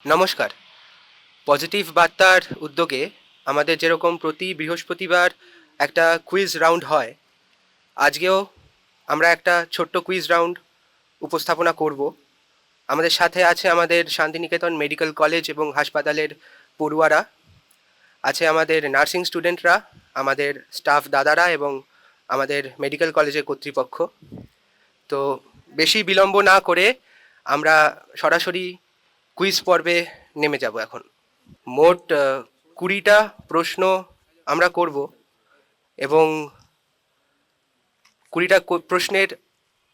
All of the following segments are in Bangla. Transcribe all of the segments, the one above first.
নমস্কার। পজিটিভ বার্তার উদ্যোগে আমাদের যেরকম প্রতি বৃহস্পতিবার একটা কুইজ রাউন্ড হয়, আজকেও আমরা একটা ছোট্ট কুইজ রাউন্ড উপস্থাপনা করব। আমাদের সাথে আছে আমাদের শান্তিনিকেতন মেডিকেল কলেজ এবং হাসপাতালের পড়ুয়ারা, আছে আমাদের নার্সিং স্টুডেন্টরা, আমাদের স্টাফ দাদারা এবং আমাদের মেডিকেল কলেজের কর্তৃপক্ষ। তো বেশি বিলম্ব না করে আমরা সরাসরি কুইজ পর্বে নেমে যাব এখন। মোট 20টা প্রশ্ন আমরা করব এবং 20টা প্রশ্নের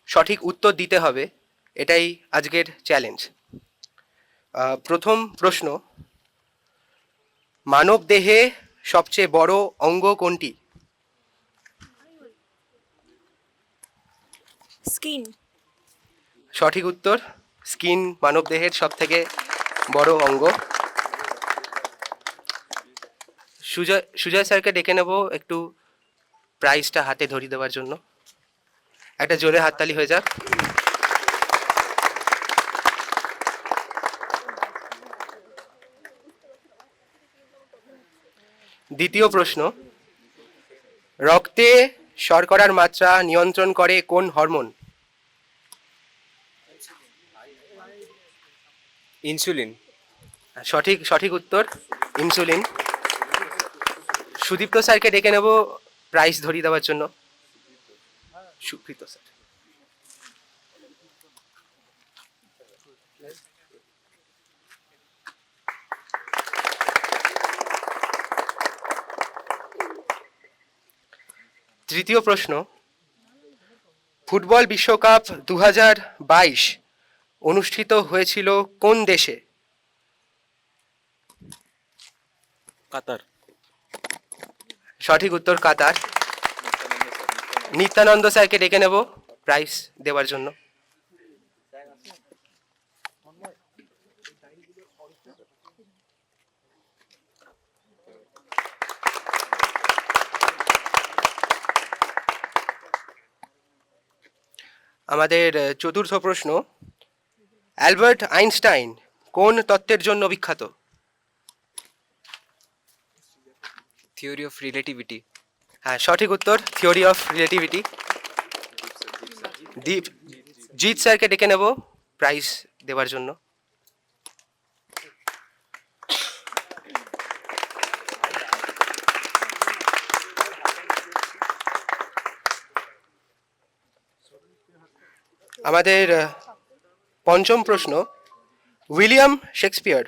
সঠিক উত্তর দিতে হবে, এটাই আজকের চ্যালেঞ্জ। প্রথম প্রশ্ন, মানব দেহে সবচেয়ে বড় অঙ্গ কোনটি? স্কিন। সঠিক উত্তর, স্কিন মানব দেহের সবথেকে বড় অঙ্গ। সুজয় স্যারকে ডেকে নেব একটু প্রাইজটা হাতে ধরিয়ে দেওয়ার জন্য। একটা জোরে হাততালি হয়ে যাক। দ্বিতীয় প্রশ্ন, রক্তে শর্করার মাত্রা নিয়ন্ত্রণ করে কোন হরমোন? ইনসুলিন। সঠিক উত্তর, ইনসুলিন। সুদীপ্ত স্যারকে ডেকে নেব প্রাইজ ধরিয়ে দেওয়ার জন্য। সুপ্রীত স্যার। তৃতীয় প্রশ্ন, ফুটবল বিশ্বকাপ 2022 অনুষ্ঠিত হয়েছিল কোন দেশে? কাতার। সঠিক উত্তর, কাতার। নিত্যানন্দ স্যারকে ডেকে নেব প্রাইজ দেওয়ার জন্য। আমাদের চতুর্থ প্রশ্ন, অ্যালবার্ট আইনস্টাইন কোন তত্ত্বের জন্য বিখ্যাত? Theory of relativity. হ্যাঁ, সঠিক উত্তর, থিওরি অফ রিলেটিভিটি। জিৎ স্যারকে ডেকে নেব প্রাইজ দেওয়ার জন্য। আমাদের পঞ্চম প্রশ্ন, উইলিয়াম শেক্সপিয়ার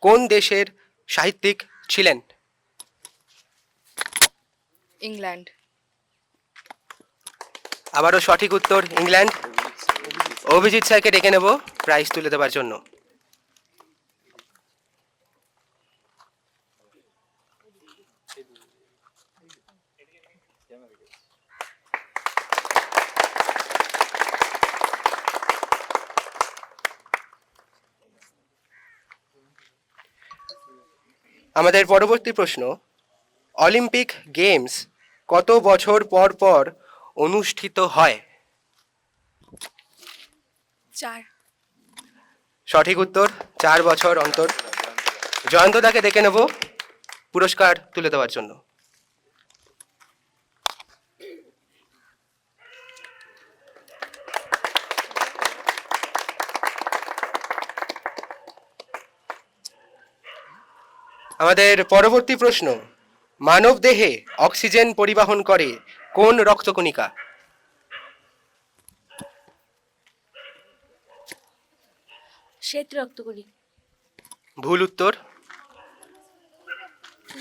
কোন দেশের সাহিত্যিক ছিলেন? ইংল্যান্ড। আবারও সঠিক উত্তর, ইংল্যান্ড। অভিজিৎ স্যারকে ডেকে নেব প্রাইজ তুলে দেওয়ার জন্য। আমাদের পরবর্তী প্রশ্ন, অলিম্পিক গেমস কত বছর পর পর অনুষ্ঠিত হয়? 4। সঠিক উত্তর, 4 বছর অন্তর। জয়ন্তদাকে ডেকে নেব পুরস্কার তুলে দেওয়ার জন্য। আমাদের পরবর্তী প্রশ্ন, মানব দেহে অক্সিজেন পরিবহন করে কোন রক্তকণিকা? শ্বেত রক্তকণিকা। ভুল উত্তর।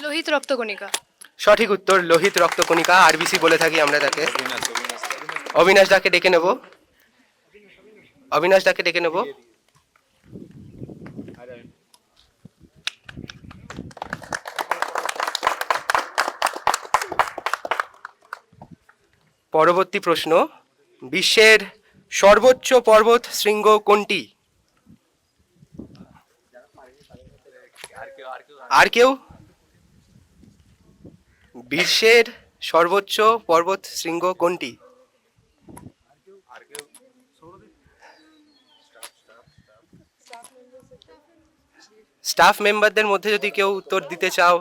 লোহিত রক্তকণিকা। সঠিক উত্তর, লোহিত রক্তকণিকা, আরবিসি বলে থাকি আমরা তাকে। অবিনাশ দাকে ডেকে নেব। অবিনাশ দাকে ডেকে নেব। পরবর্তী প্রশ্ন, বিশ্বের সর্বোচ্চ পর্বত শৃঙ্গ কোনটি? আর কেউ? বিশ্বের সর্বোচ্চ পর্বত শৃঙ্গ কোনটি? স্টাফ মেম্বারদের মধ্যে যদি কেউ উত্তর দিতে চাও।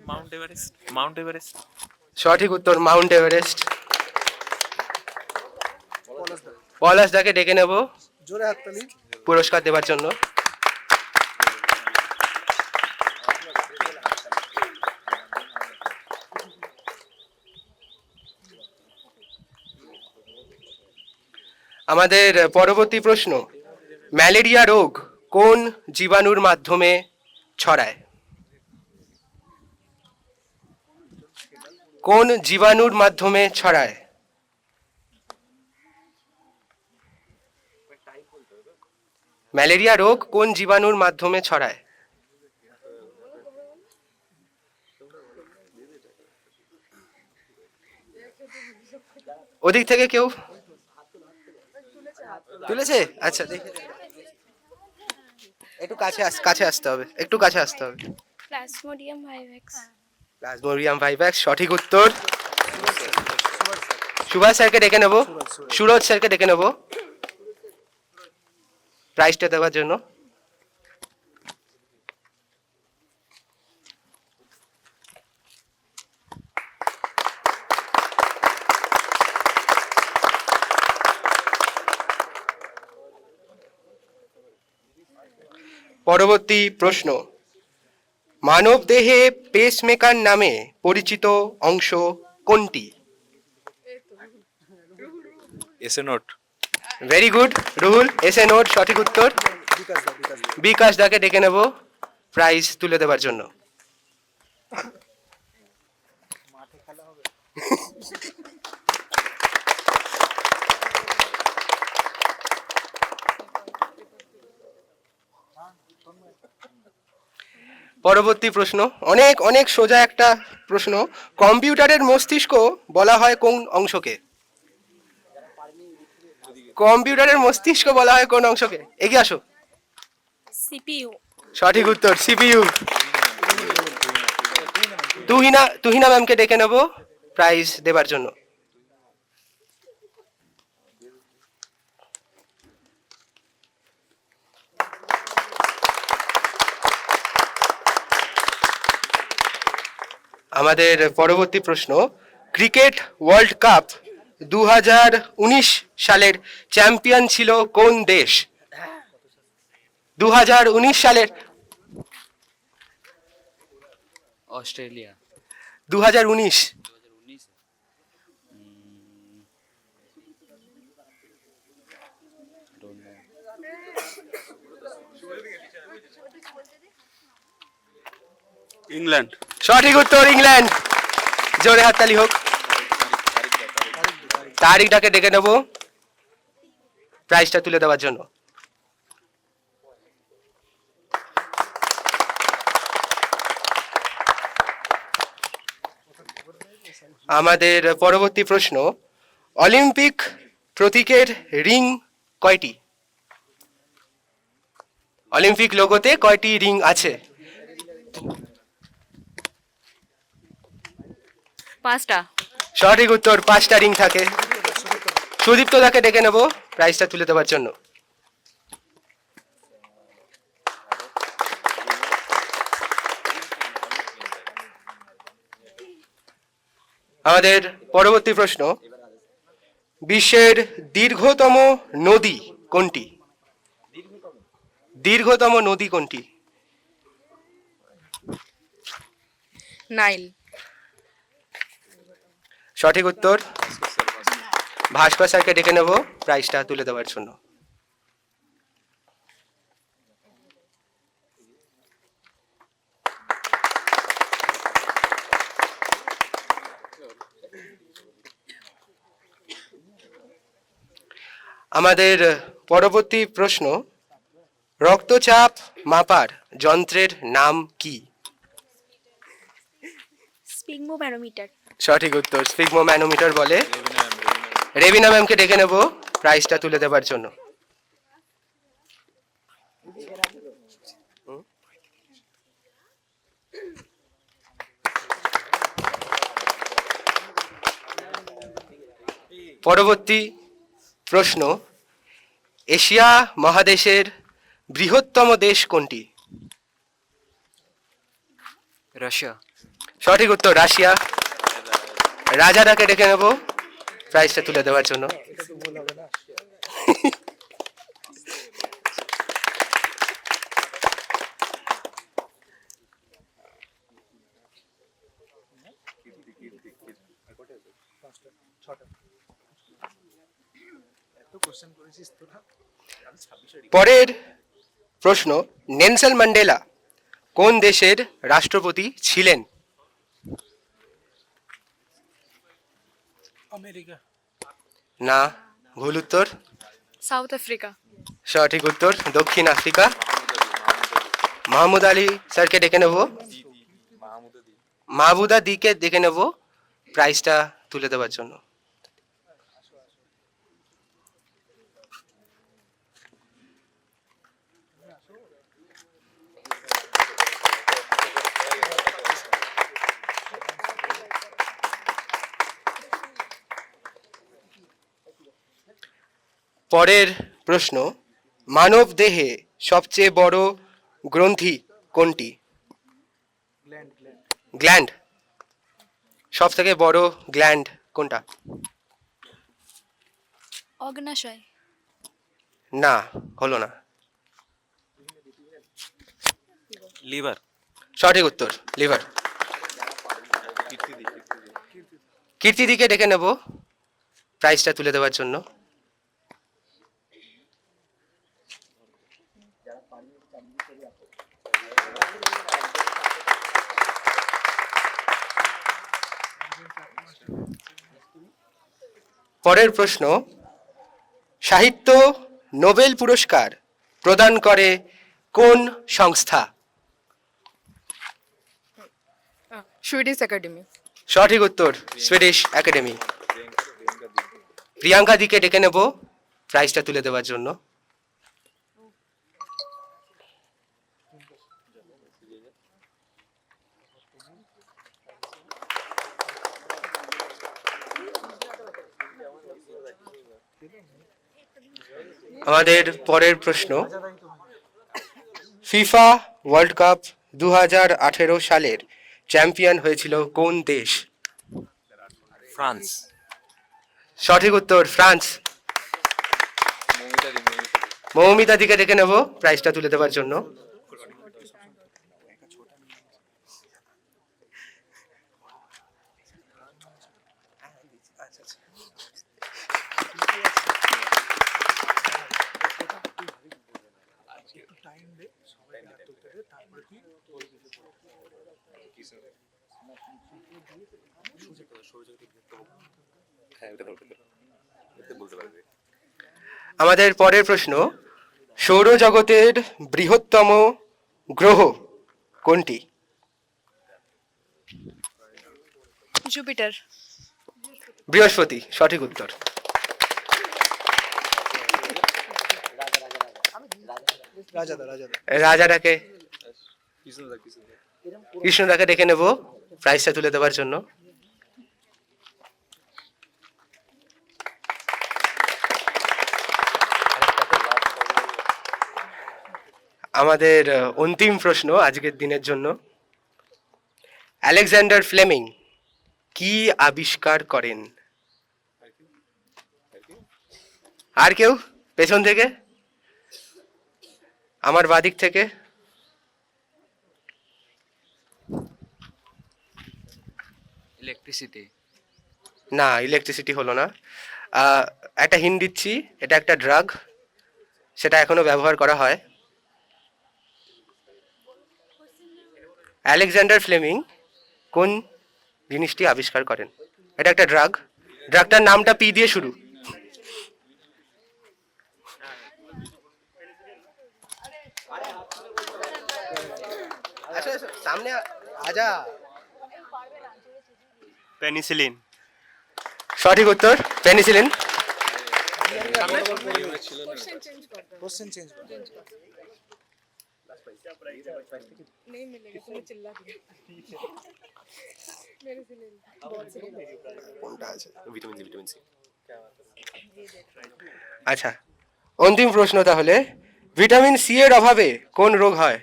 Mount Everest. Mount Everest. সঠিক উত্তর মাউন্ট এভারেস্ট। পলাশ দাকে ডেকে নেব জোরে হাততালি। পুরস্কার দেওয়ার জন্য। আমাদের পরবর্তী প্রশ্ন, ম্যালেরিয়া রোগ কোন জীবাণুর মাধ্যমে ছড়ায়? কোন জীবাণুর মাধ্যমে ছড়ায়? ম্যালেরিয়া রোগ কোন জীবাণুর মাধ্যমে ছড়ায়? ওদিক থেকে কেউ তুলেছে? আচ্ছা দেখে একটু কাছে আসতে হবে, একটু কাছে আসতে হবে। Plasmodium vivax. প্লাজমোডিয়াম ভাইভ্যাক্স সঠিক উত্তর। সুভাষ স্যারকে ডেকে নেব, সুরজ স্যারকে ডেকে নেব প্রাইজটা দেওয়ার জন্য। পরবর্তী প্রশ্ন, মানব দেহে পেসমেকার নামে পরিচিত অংশ কোনটি? এসে নোট। ভেরি গুড রুহুল, এসে নোট সঠিক উত্তর। বিকাশ দাকে ডেকে নেব প্রাইজ তুলে দেওয়ার জন্য। পরবর্তী প্রশ্ন, অনেক অনেক সোজা একটা প্রশ্ন, কম্পিউটারের মস্তিষ্ক বলা হয় কোন অংশকে? কম্পিউটারের মস্তিষ্ক বলা হয় কোন অংশকে? এগিয়ে আসো। সিপিইউ। সঠিক উত্তর সিপিইউ। তুহিনা ম্যামকে ডেকে নেব প্রাইজ দেবার জন্য। আমাদের পরবর্তী প্রশ্ন, ক্রিকেট ওয়ার্ল্ড কাপ 2019 সালের চ্যাম্পিয়ন ছিল কোন দেশ? 2019 সালের ऑस्ट्रेलिया। 2019 ইংল্যান্ড। সঠিক উত্তর ইংল্যান্ড। জোরে হাততালি হোক। তারিখটাকে ডেকে নেব প্রাইজটা তুলে দেওয়ার জন্য। আমাদের পরবর্তী প্রশ্ন, অলিম্পিক প্রতীকের রিং কয়টি? অলিম্পিক লোগোতে কয়টি রিং আছে? 5টা। সঠিক উত্তর 5টা রিং থাকে। সুদীপ্ত দাকে ডেকে নেব প্রাইজটা তুলে দেওয়ার জন্য। আমাদের পরবর্তী প্রশ্ন, বিশ্বের দীর্ঘতম নদী কোনটি? দীর্ঘতম নদী কোনটি? নাইল। সঠিক উত্তর। ভাস্কর স্যারকে ডেকে নেব প্রাইজটা তুলে দেওয়ার জন্য। আমাদের পরবর্তী প্রশ্ন, রক্তচাপ মাপার যন্ত্রের নাম কি? স্পিগমোব্যারোমিটার। সঠিক উত্তর স্পিগমোম্যানোমিটার বলে। রেবিনা ম্যামকে ডেকে নেব প্রাইজটা তুলে দেওয়ার জন্য। পরবর্তী প্রশ্ন, এশিয়া মহাদেশের বৃহত্তম দেশ কোনটি? রাশিয়া। সঠিক উত্তর রাশিয়া। রাজাটাকে ডেকে নেব প্রাইজটা তুলে দেওয়ার জন্য। পরের প্রশ্ন, নেলসন ম্যান্ডেলা কোন দেশের রাষ্ট্রপতি ছিলেন? আমেরিকা। না, ভুল উত্তর। South Africa. সঠিক উত্তর দক্ষিণ আফ্রিকা। মাহমুদ আলী স্যারকে ডেকে নেব, মাহমুদা দিকে ডেকে নেব প্রাইজটা তুলে দেওয়ার জন্য। পরের প্রশ্ন, মানব দেহে সবচেয়ে বড় গ্রন্থি কোনটি? গ্ল্যান্ড। সব থেকে বড় গ্ল্যান্ড কোনটা? অগ্নাশয়। না, হলো না। লিভার। সঠিক উত্তর লিভার। কীর্তিদিকে ডেকে নেব প্রাইজটা তুলে দেওয়ার জন্য। পরের প্রশ্ন, সাহিত্য নোবেল পুরস্কার প্রদান করে কোন সংস্থা? Swedish academy. সঠিক উত্তর সুইডিশ একাডেমি। প্রিয়াঙ্কা দিকে ডেকে নেব প্রাইজটা তুলে দেওয়ার জন্য। আমাদের পরের প্রশ্ন, ফিফা ওয়ার্ল্ড কাপ 2018 সালের চ্যাম্পিয়ন হয়েছিল কোন দেশ? ফ্রান্স। সঠিক উত্তর ফ্রান্স। মৌমিতা দিকে ডেকে নেব প্রাইজটা তুলে দেওয়ার জন্য। আমাদের পরের প্রশ্ন, সৌরজগতের বৃহত্তম গ্রহ কোনটি? জুপিটার। বৃহস্পতি। সঠিক উত্তর। রাজাটাকে কৃষ্ণদাকে ডেকে নেব প্রাইজটা তুলে দেওয়ার জন্য। আমাদের অন্তিম প্রশ্ন আজকের দিনের জন্য, আলেকজান্ডার ফ্লেমিং কি আবিষ্কার করেন? আর কেউ পেছন থেকে, আমার বাদিক থেকে? ইলেকট্রিসিটি। না, ইলেকট্রিসিটি হলো না। একটা হিন্ট দিচ্ছি, এটা একটা ড্রাগ, সেটা এখনো ব্যবহার করা হয়। আলেকজান্ডার ফ্লেমিং কোন জিনিসটি আবিষ্কার করেন? এটা একটা ড্রাগ, ড্রাগটার নামটা পি দিয়ে শুরু। সামনে আজা। পেনিসিলিন। সঠিক উত্তর পেনিসিলিন। Vitamin C. আচ্ছা, অন্তিম প্রশ্ন তাহলে, ভিটামিন সি এর অভাবে কোন রোগ হয়?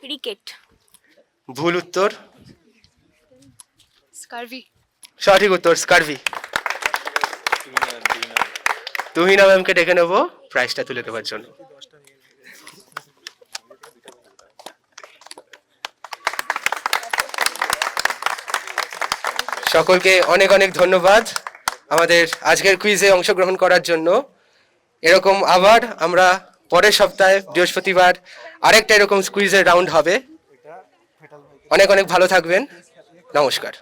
রিকেট। ভুল উত্তর। স্কারভি। সঠিক উত্তর স্কারভি। তুহিনা ম্যামকে ডেকে নেবো প্রাইজটা তুলে দেওয়ার জন্য। সকলকে অনেক অনেক ধন্যবাদ আমাদের আজকের কুইজে অংশগ্রহণ করার জন্য। এরকম আবার আমরা পরের সপ্তাহে বৃহস্পতিবার আরেকটা এরকম কুইজের রাউন্ড হবে। অনেক অনেক ভালো থাকবেন। নমস্কার।